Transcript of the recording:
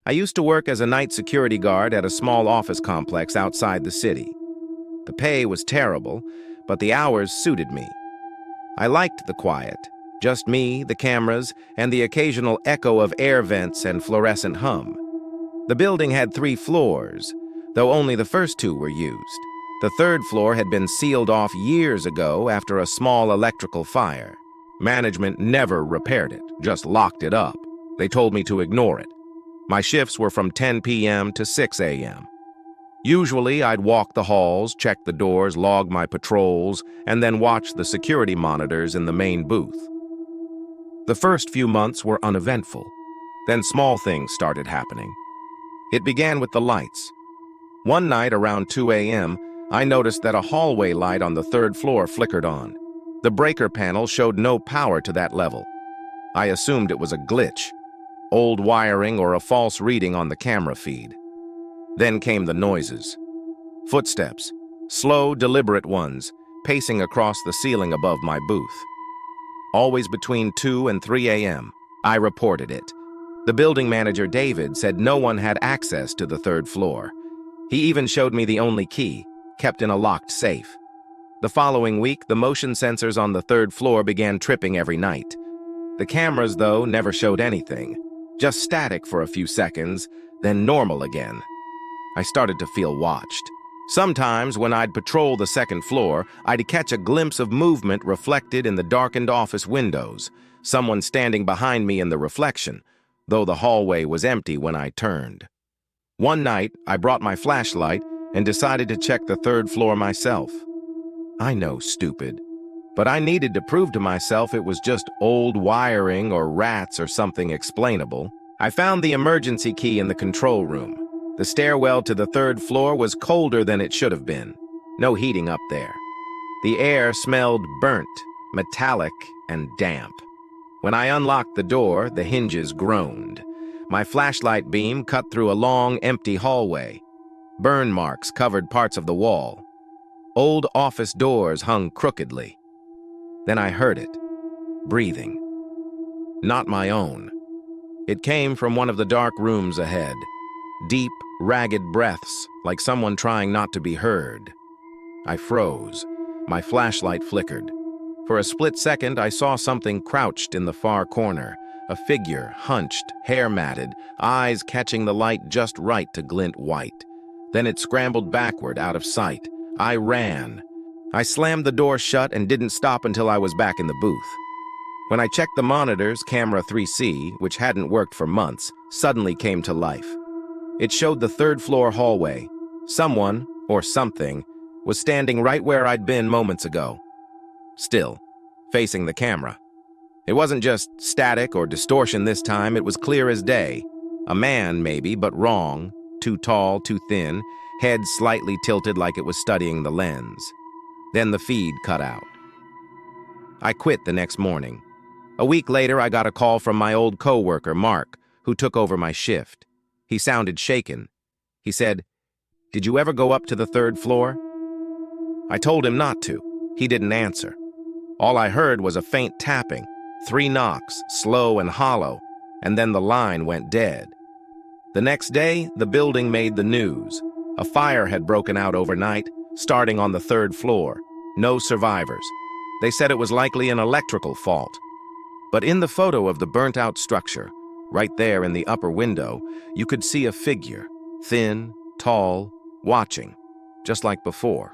I used to work as a night security guard at a small office complex outside the city. The pay was terrible, but the hours suited me. I liked the quiet, just me, the cameras, and the occasional echo of air vents and fluorescent hum. The building had 3 floors, though only the first 2 were used. The 3rd floor had been sealed off years ago after a small electrical fire. Management never repaired it, just locked it up. They told me to ignore it. My shifts were from 10 p.m. to 6 a.m. Usually, I'd walk the halls, check the doors, log my patrols, and then watch the security monitors in the main booth. The first few months were uneventful. Then small things started happening. It began with the lights. One night around 2 a.m., I noticed that a hallway light on the 3rd floor flickered on. The breaker panel showed no power to that level. I assumed it was a glitch, old wiring or a false reading on the camera feed. Then came the noises. Footsteps, slow, deliberate ones, pacing across the ceiling above my booth. Always between 2 and 3 a.m., I reported it. The building manager, David, said no one had access to the 3rd floor. He even showed me the only key, kept in a locked safe. The following week, the motion sensors on the 3rd floor began tripping every night. The cameras, though, never showed anything. Just static for a few seconds, then normal again. I started to feel watched. Sometimes, when I'd patrol the 2nd floor, I'd catch a glimpse of movement reflected in the darkened office windows, someone standing behind me in the reflection, though the hallway was empty when I turned. One night, I brought my flashlight and decided to check the 3rd floor myself. I know, stupid, but I needed to prove to myself it was just old wiring or rats or something explainable. I found the emergency key in the control room. The stairwell to the 3rd floor was colder than it should have been. No heating up there. The air smelled burnt, metallic, and damp. When I unlocked the door, the hinges groaned. My flashlight beam cut through a long, empty hallway. Burn marks covered parts of the wall. Old office doors hung crookedly. Then I heard it, breathing. Not my own. It came from one of the dark rooms ahead. Deep, ragged breaths, like someone trying not to be heard. I froze. My flashlight flickered. For a split second, I saw something crouched in the far corner. A figure, hunched, hair matted, eyes catching the light just right to glint white. Then it scrambled backward, out of sight. I ran. I slammed the door shut and didn't stop until I was back in the booth. When I checked the monitors, camera 3C, which hadn't worked for months, suddenly came to life. It showed the 3rd floor hallway. Someone, or something, was standing right where I'd been moments ago. Still, facing the camera. It wasn't just static or distortion this time, it was clear as day. A man, maybe, but wrong. Too tall, too thin, head slightly tilted like it was studying the lens. Then the feed cut out. I quit the next morning. A week later, I got a call from my old coworker, Mark, who took over my shift. He sounded shaken. He said, "Did you ever go up to the 3rd floor?" I told him not to. He didn't answer. All I heard was a faint tapping, 3 knocks, slow and hollow, and then the line went dead. The next day, the building made the news. A fire had broken out overnight, starting on the 3rd floor. No survivors. They said it was likely an electrical fault. But in the photo of the burnt-out structure, right there in the upper window, you could see a figure, thin, tall, watching, just like before.